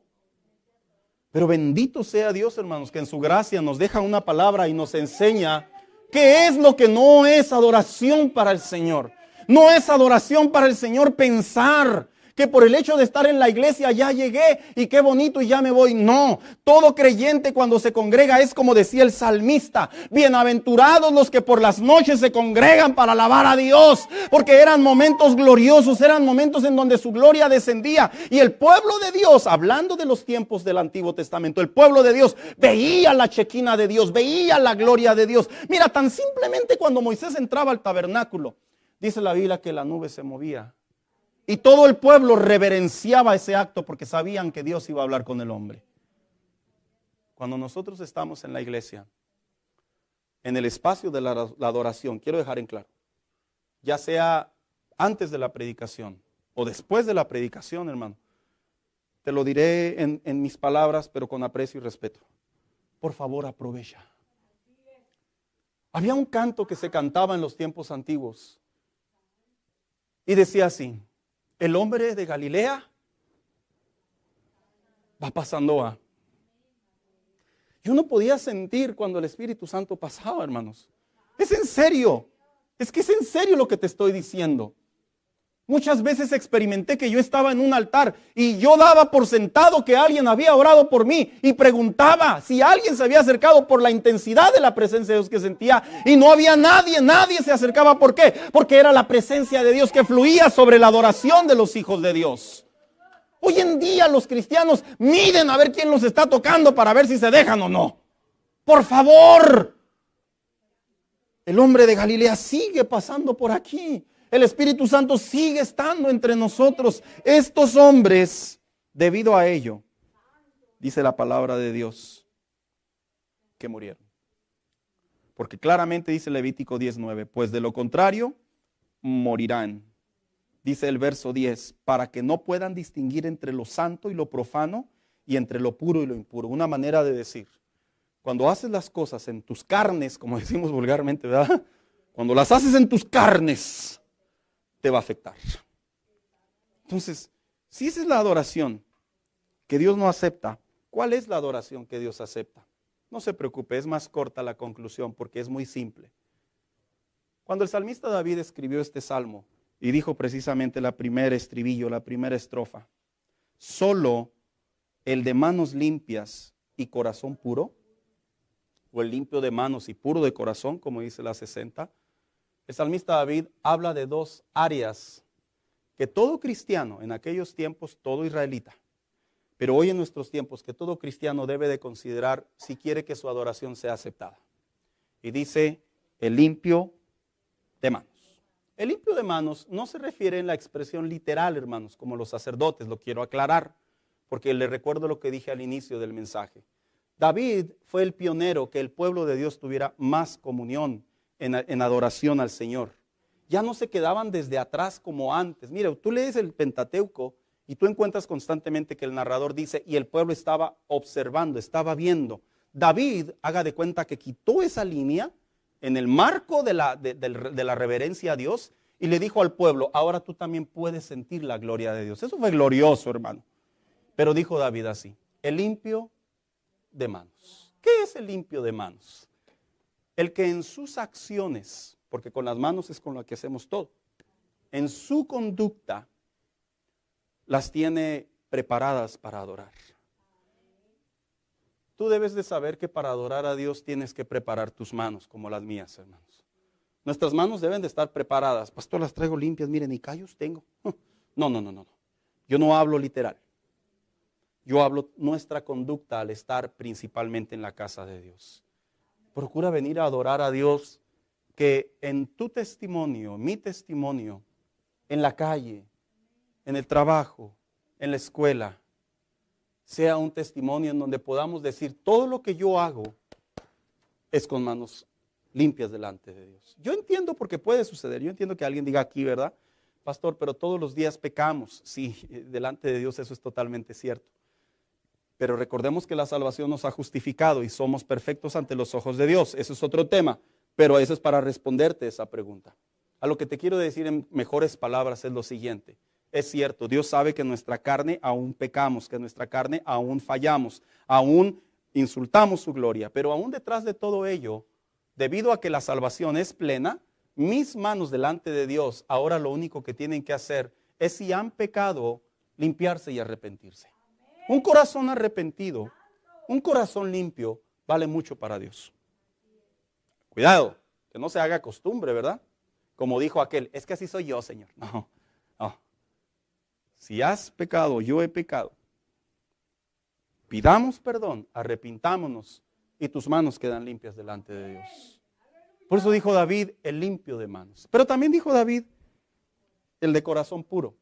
Pero bendito sea Dios, hermanos, que en su gracia nos deja una palabra y nos enseña qué es lo que no es adoración para el Señor. No es adoración para el Señor pensar que por el hecho de estar en la iglesia ya llegué y qué bonito y ya me voy. No, todo creyente cuando se congrega es como decía el salmista, bienaventurados los que por las noches se congregan para alabar a Dios, porque eran momentos gloriosos, eran momentos en donde su gloria descendía y el pueblo de Dios, hablando de los tiempos del Antiguo Testamento, el pueblo de Dios veía la chequina de Dios, veía la gloria de Dios. Mira, tan simplemente cuando Moisés entraba al tabernáculo, dice la Biblia que la nube se movía. Y todo el pueblo reverenciaba ese acto porque sabían que Dios iba a hablar con el hombre. Cuando nosotros estamos en la iglesia, en el espacio de la adoración, quiero dejar en claro, ya sea antes de la predicación o después de la predicación, hermano, te lo diré en mis palabras, pero con aprecio y respeto. Por favor, aprovecha. Había un canto que se cantaba en los tiempos antiguos y decía así: el hombre de Galilea va pasando a. Yo no podía sentir cuando el Espíritu Santo pasaba, hermanos. Es en serio. Es que es en serio lo que te estoy diciendo. Muchas veces experimenté que yo estaba en un altar y yo daba por sentado que alguien había orado por mí y preguntaba si alguien se había acercado por la intensidad de la presencia de Dios que sentía, y no había nadie, nadie se acercaba. ¿Por qué? Porque era la presencia de Dios que fluía sobre la adoración de los hijos de Dios. Hoy en día los cristianos miden a ver quién los está tocando para ver si se dejan o no. Por favor. El hombre de Galilea sigue pasando por aquí. El Espíritu Santo sigue estando entre nosotros. Estos hombres, debido a ello, dice la palabra de Dios, que murieron. Porque claramente dice Levítico 19, pues de lo contrario, morirán. Dice el verso 10, para que no puedan distinguir entre lo santo y lo profano, y entre lo puro y lo impuro. Una manera de decir, cuando haces las cosas en tus carnes, como decimos vulgarmente, ¿verdad? Cuando las haces en tus carnes, te va a afectar. Entonces, si esa es la adoración que Dios no acepta, ¿cuál es la adoración que Dios acepta? No se preocupe, es más corta la conclusión porque es muy simple. Cuando el salmista David escribió este salmo y dijo precisamente la primera estribillo, la primera estrofa, solo el de manos limpias y corazón puro, o el limpio de manos y puro de corazón, como dice la 60, el salmista David habla de dos áreas que todo cristiano, en aquellos tiempos todo israelita, pero hoy en nuestros tiempos que todo cristiano debe de considerar si quiere que su adoración sea aceptada. Y dice el limpio de manos. El limpio de manos no se refiere en la expresión literal, hermanos, como los sacerdotes, lo quiero aclarar, porque les recuerdo lo que dije al inicio del mensaje. David fue el pionero que el pueblo de Dios tuviera más comunión en adoración al Señor. Ya no se quedaban desde atrás como antes. Mira, tú lees el Pentateuco y tú encuentras constantemente que el narrador dice, y el pueblo estaba observando, estaba viendo. David, haga de cuenta que quitó esa línea en el marco de la reverencia a Dios y le dijo al pueblo, ahora tú también puedes sentir la gloria de Dios. Eso fue glorioso, hermano. Pero dijo David así, el limpio de manos. ¿Qué es el limpio de manos? El que en sus acciones, porque con las manos es con lo que hacemos todo, en su conducta las tiene preparadas para adorar. Tú debes de saber que para adorar a Dios tienes que preparar tus manos, como las mías, hermanos. Nuestras manos deben de estar preparadas. Pastor, las traigo limpias, miren, ni callos tengo. No. Yo no hablo literal. Yo hablo nuestra conducta al estar principalmente en la casa de Dios. Procura venir a adorar a Dios, que en tu testimonio, mi testimonio, en la calle, en el trabajo, en la escuela, sea un testimonio en donde podamos decir todo lo que yo hago es con manos limpias delante de Dios. Yo entiendo porque puede suceder, yo entiendo que alguien diga aquí, ¿verdad? Pastor, pero todos los días pecamos. Sí, delante de Dios eso es totalmente cierto. Pero recordemos que la salvación nos ha justificado y somos perfectos ante los ojos de Dios. Eso es otro tema, pero eso es para responderte esa pregunta. A lo que te quiero decir en mejores palabras es lo siguiente. Es cierto, Dios sabe que en nuestra carne aún pecamos, que en nuestra carne aún fallamos, aún insultamos su gloria. Pero aún detrás de todo ello, debido a que la salvación es plena, mis manos delante de Dios ahora lo único que tienen que hacer es, si han pecado, limpiarse y arrepentirse. Un corazón arrepentido, un corazón limpio, vale mucho para Dios. Cuidado, que no se haga costumbre, ¿verdad? Como dijo aquel, es que así soy yo, Señor. No. Si has pecado, yo he pecado. Pidamos perdón, arrepintámonos y tus manos quedan limpias delante de Dios. Por eso dijo David, el limpio de manos. Pero también dijo David, el de corazón puro.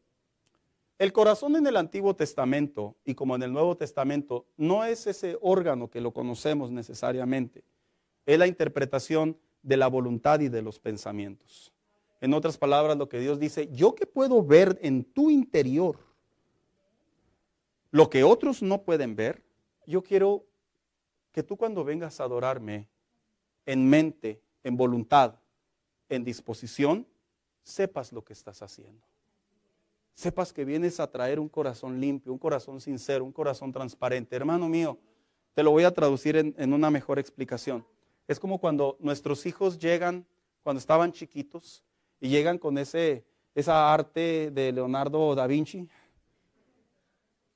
El corazón en el Antiguo Testamento y como en el Nuevo Testamento no es ese órgano que lo conocemos necesariamente. Es la interpretación de la voluntad y de los pensamientos. En otras palabras, lo que Dios dice, yo que puedo ver en tu interior lo que otros no pueden ver, yo quiero que tú cuando vengas a adorarme en mente, en voluntad, en disposición, sepas lo que estás haciendo. Sepas que vienes a traer un corazón limpio, un corazón sincero, un corazón transparente. Hermano mío, te lo voy a traducir en una mejor explicación. Es como cuando nuestros hijos llegan, cuando estaban chiquitos, y llegan con ese esa arte de Leonardo da Vinci.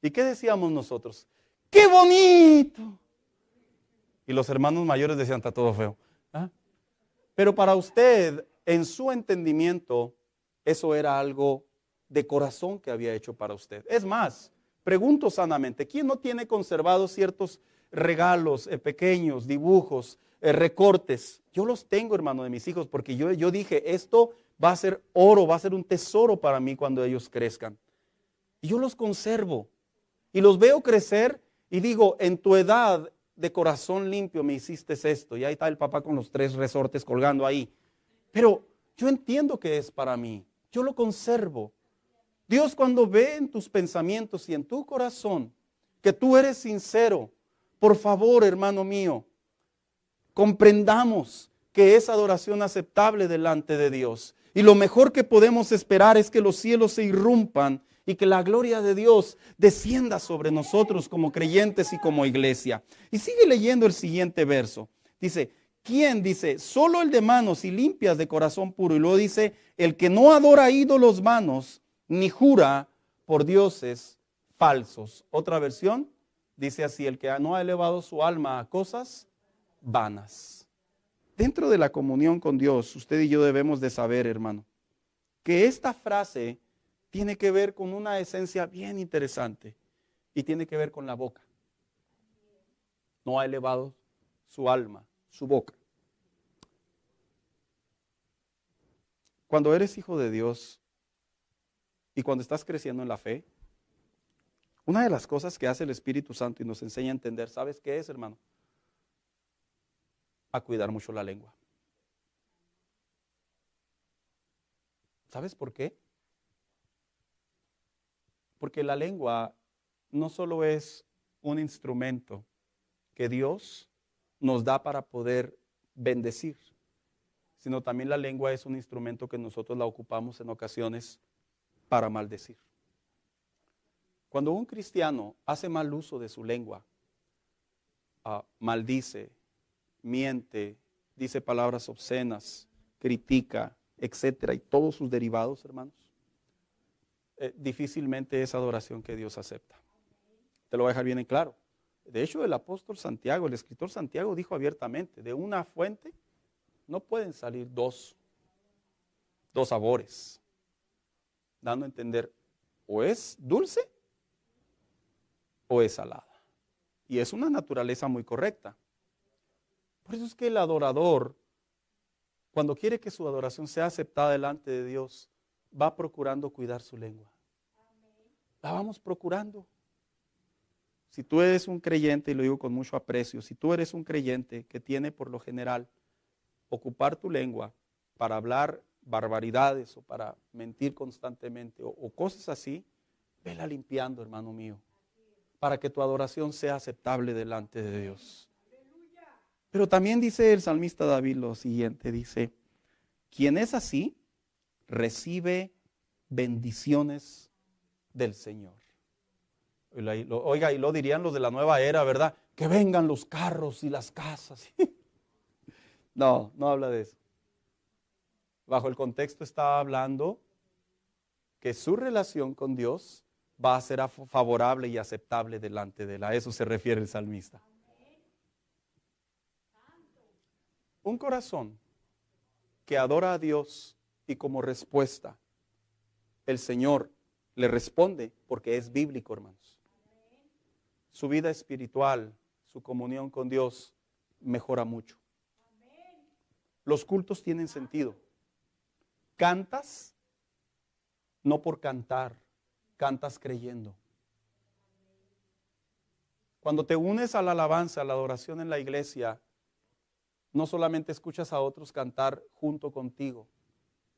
¿Y qué decíamos nosotros? ¡Qué bonito! Y los hermanos mayores decían, está todo feo. ¿Ah? Pero para usted, en su entendimiento, eso era algo de corazón que había hecho para usted. Es más, pregunto sanamente, ¿quién no tiene conservados ciertos regalos pequeños, dibujos, recortes? Yo los tengo, hermano, de mis hijos, porque yo dije, esto va a ser oro, va a ser un tesoro para mí cuando ellos crezcan. Y yo los conservo y los veo crecer y digo, en tu edad de corazón limpio me hiciste esto. Y ahí está el papá con los 3 resortes colgando ahí. Pero yo entiendo que es para mí. Yo lo conservo. Dios, cuando ve en tus pensamientos y en tu corazón que tú eres sincero, por favor, hermano mío, comprendamos que es adoración aceptable delante de Dios. Y lo mejor que podemos esperar es que los cielos se irrumpan y que la gloria de Dios descienda sobre nosotros como creyentes y como iglesia. Y sigue leyendo el siguiente verso. Dice, ¿quién? Dice, solo el de manos y limpias de corazón puro. Y luego dice, el que no adora a ídolos vanos, ni jura por dioses falsos. Otra versión dice así, el que no ha elevado su alma a cosas vanas. Dentro de la comunión con Dios, usted y yo debemos de saber, hermano, que esta frase tiene que ver con una esencia bien interesante y tiene que ver con la boca. No ha elevado su alma, su boca. Cuando eres hijo de Dios y cuando estás creciendo en la fe, una de las cosas que hace el Espíritu Santo y nos enseña a entender, ¿sabes qué es, hermano? A cuidar mucho la lengua. ¿Sabes por qué? Porque la lengua no solo es un instrumento que Dios nos da para poder bendecir, sino también la lengua es un instrumento que nosotros la ocupamos en ocasiones para maldecir. Cuando un cristiano hace mal uso de su lengua, maldice, miente, dice palabras obscenas, critica, etcétera, y todos sus derivados, hermanos, difícilmente es adoración que Dios acepta. Te lo voy a dejar bien en claro. De hecho, el apóstol Santiago, el escritor Santiago dijo abiertamente, de una fuente no pueden salir dos sabores, dando a entender, o es dulce o es salada. Y es una naturaleza muy correcta. Por eso es que el adorador, cuando quiere que su adoración sea aceptada delante de Dios, va procurando cuidar su lengua. La vamos procurando. Si tú eres un creyente, y lo digo con mucho aprecio, si tú eres un creyente que tiene por lo general ocupar tu lengua para hablar barbaridades o para mentir constantemente o cosas así, vela limpiando, hermano mío, para que tu adoración sea aceptable delante de Dios. Pero también dice el salmista David lo siguiente, dice, quien es así, recibe bendiciones del Señor. Oiga, y lo dirían los de la nueva era, ¿verdad? Que vengan los carros y las casas. No, no habla de eso. Bajo el contexto está hablando que su relación con Dios va a ser favorable y aceptable delante de él. A eso se refiere el salmista. Un corazón que adora a Dios y como respuesta el Señor le responde porque es bíblico, hermanos. Su vida espiritual, su comunión con Dios mejora mucho. Los cultos tienen sentido. Cantas no por cantar, cantas creyendo. Cuando te unes a la alabanza, a la adoración en la iglesia, no solamente escuchas a otros cantar junto contigo,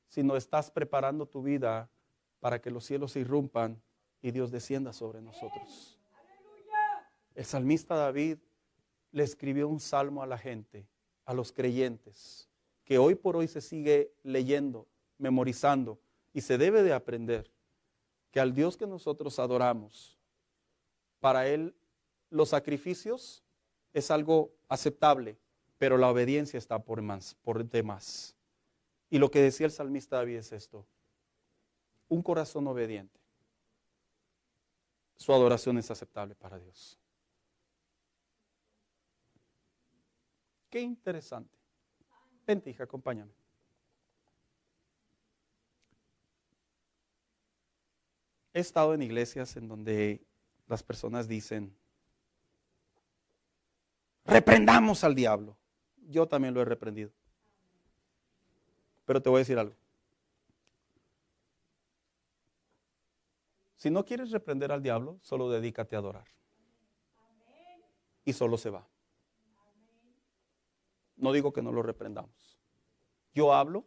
sino estás preparando tu vida para que los cielos se irrumpan y Dios descienda sobre nosotros. El salmista David le escribió un salmo a la gente, a los creyentes, que hoy por hoy se sigue leyendo, memorizando, y se debe de aprender que al Dios que nosotros adoramos, para Él los sacrificios es algo aceptable, pero la obediencia está por demás. Y lo que decía el salmista David es esto: un corazón obediente, su adoración es aceptable para Dios. Qué interesante. Vente, hija, acompáñame. He estado en iglesias en donde las personas dicen, reprendamos al diablo. Yo también lo he reprendido. Pero te voy a decir algo. Si no quieres reprender al diablo, solo dedícate a adorar. Y solo se va. No digo que no lo reprendamos. Yo hablo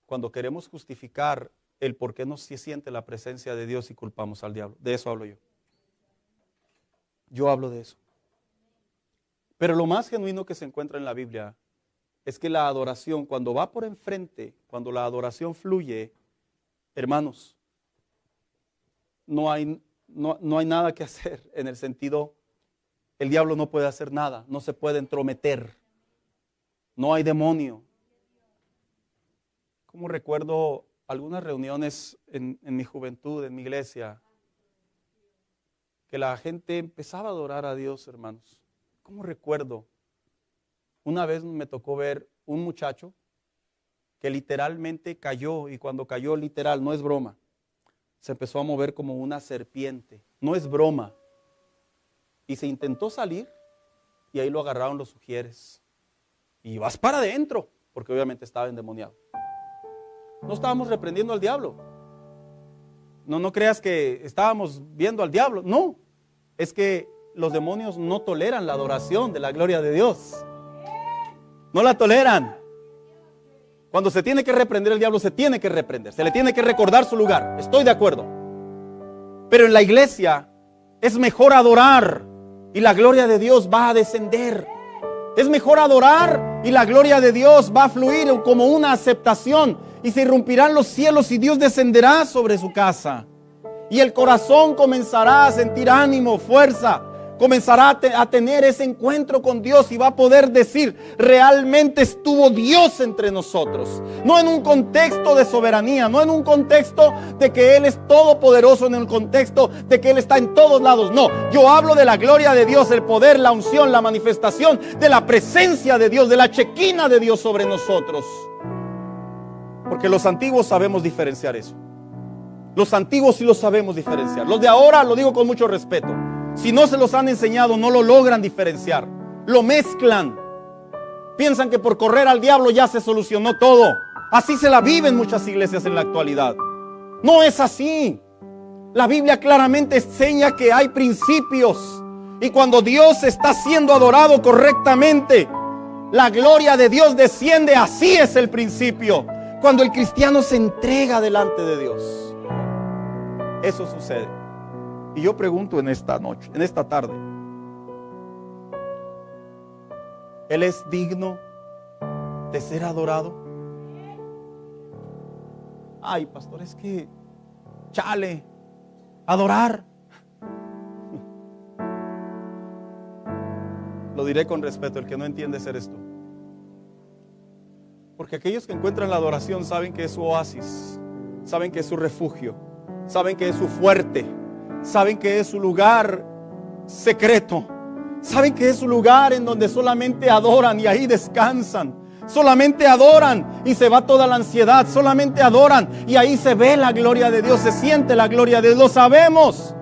cuando queremos justificar el por qué no se siente la presencia de Dios y culpamos al diablo. De eso hablo yo. Yo hablo de eso. Pero lo más genuino que se encuentra en la Biblia es que la adoración, cuando va por enfrente, cuando la adoración fluye, hermanos, no hay nada que hacer en el sentido, el diablo no puede hacer nada, no se puede entrometer, no hay demonio. Como recuerdo algunas reuniones en mi juventud, en mi iglesia, que la gente empezaba a adorar a Dios, hermanos. ¿Cómo recuerdo? Una vez me tocó ver un muchacho que literalmente cayó, y cuando cayó literal, no es broma, se empezó a mover como una serpiente, no es broma, y se intentó salir y ahí lo agarraron los ujieres y vas para adentro, porque obviamente estaba endemoniado. No estábamos reprendiendo al diablo, no creas que estábamos viendo al diablo, no, es que los demonios no toleran la adoración de la gloria de Dios. No la toleran. Cuando se tiene que reprender el diablo, se tiene que reprender. Se le tiene que recordar su lugar. Estoy de acuerdo. Pero en la iglesia es mejor adorar y la gloria de Dios va a descender. Es mejor adorar y la gloria de Dios va a fluir como una aceptación. Y se irrumpirán los cielos y Dios descenderá sobre su casa. Y el corazón comenzará a sentir ánimo, fuerza. Comenzará a tener ese encuentro con Dios y va a poder decir, realmente estuvo Dios entre nosotros. No en un contexto de soberanía, no en un contexto de que Él es todopoderoso, en el contexto de que Él está en todos lados. No, yo hablo de la gloria de Dios, el poder, la unción, la manifestación de la presencia de Dios, de la chequina de Dios sobre nosotros. Porque los antiguos sabemos diferenciar eso. Los antiguos sí lo sabemos diferenciar. Los de ahora, lo digo con mucho respeto, si no se los han enseñado, no lo logran diferenciar. Lo mezclan. Piensan que por correr al diablo ya se solucionó todo. Así se la viven muchas iglesias en la actualidad. No es así. La Biblia claramente enseña que hay principios. Y cuando Dios está siendo adorado correctamente, la gloria de Dios desciende. Así es el principio. Cuando el cristiano se entrega delante de Dios, eso sucede. Y yo pregunto en esta noche, en esta tarde, ¿Él es digno de ser adorado? Ay, pastor, es que, chale, adorar. Lo diré con respeto, el que no entiende eres tú. Porque aquellos que encuentran la adoración saben que es su oasis, saben que es su refugio, saben que es su fuerte, saben que es su lugar secreto, saben que es su lugar en donde solamente adoran y ahí descansan. Solamente adoran y se va toda la ansiedad. Solamente adoran y ahí se ve la gloria de Dios, se siente la gloria de Dios. Lo sabemos.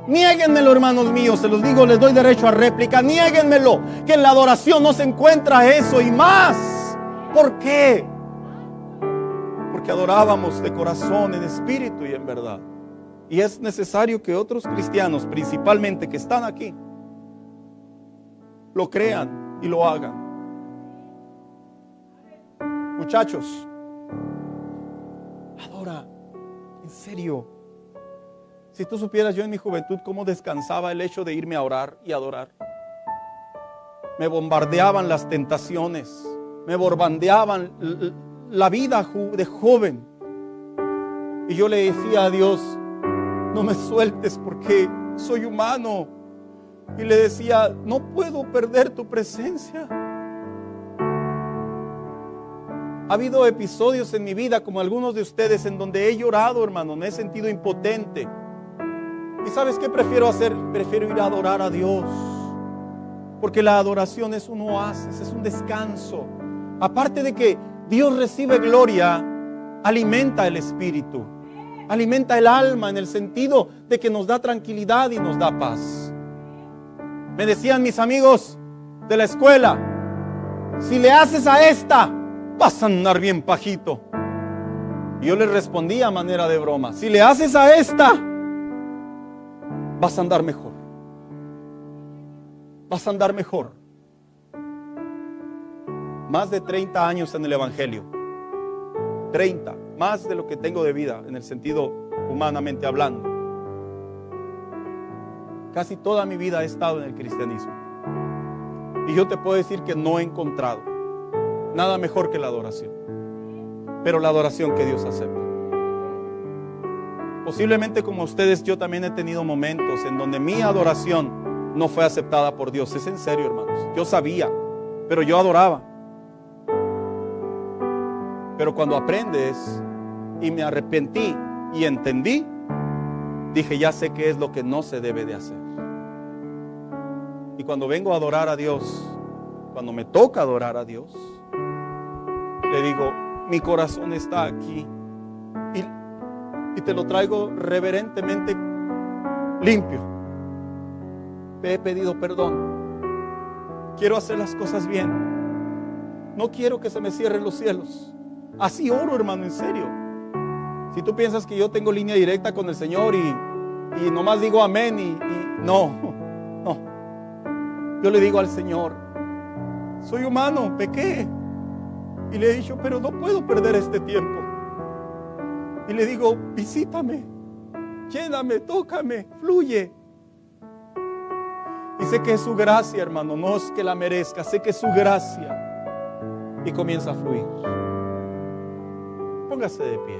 Niéguenmelo, hermanos míos, se los digo, les doy derecho a réplica. Niéguenmelo, que en la adoración no se encuentra eso y más. ¿Por qué? Porque adorábamos de corazón, en espíritu y en verdad. Y es necesario que otros cristianos, principalmente que están aquí, lo crean y lo hagan. Muchachos, adora, en serio. Si tú supieras yo en mi juventud cómo descansaba el hecho de irme a orar y adorar. Me bombardeaban las tentaciones, me bombardeaban la vida de joven. Y yo le decía a Dios, no me sueltes porque soy humano. Y le decía, no puedo perder tu presencia. Ha habido episodios en mi vida, como algunos de ustedes, en donde he llorado, hermano, me he sentido impotente. ¿Y sabes qué prefiero hacer? Prefiero ir a adorar a Dios. Porque la adoración es un oasis, es un descanso. Aparte de que Dios recibe gloria, alimenta el espíritu, alimenta el alma en el sentido de que nos da tranquilidad y nos da paz. Me decían mis amigos de la escuela, si le haces a esta, vas a andar bien pajito. Y yo les respondía a manera de broma, si le haces a esta, vas a andar mejor. Vas a andar mejor. Más de 30 años en el Evangelio. 30, más de lo que tengo de vida en el sentido humanamente hablando. Casi toda mi vida he estado en el cristianismo. Y yo te puedo decir que no he encontrado nada mejor que la adoración. Pero la adoración que Dios acepta. Posiblemente como ustedes, yo también he tenido momentos en donde mi adoración no fue aceptada por Dios. Es en serio, hermanos. Yo sabía, pero yo adoraba. Pero cuando aprendes y me arrepentí y entendí, dije, ya sé qué es lo que no se debe de hacer. Y cuando vengo a adorar a Dios, cuando me toca adorar a Dios, le digo, mi corazón está aquí y te lo traigo reverentemente limpio. Te he pedido perdón. Quiero hacer las cosas bien. No quiero que se me cierren los cielos. Así oro, hermano, en serio. Si tú piensas que yo tengo línea directa con el Señor y nomás digo amén y no. Yo le digo al Señor, soy humano, pequé. Y le he dicho, pero no puedo perder este tiempo. Y le digo, visítame, lléname, tócame, fluye. Y sé que es su gracia, hermano, no es que la merezca, sé que es su gracia. Y comienza a fluir. Póngase de pie.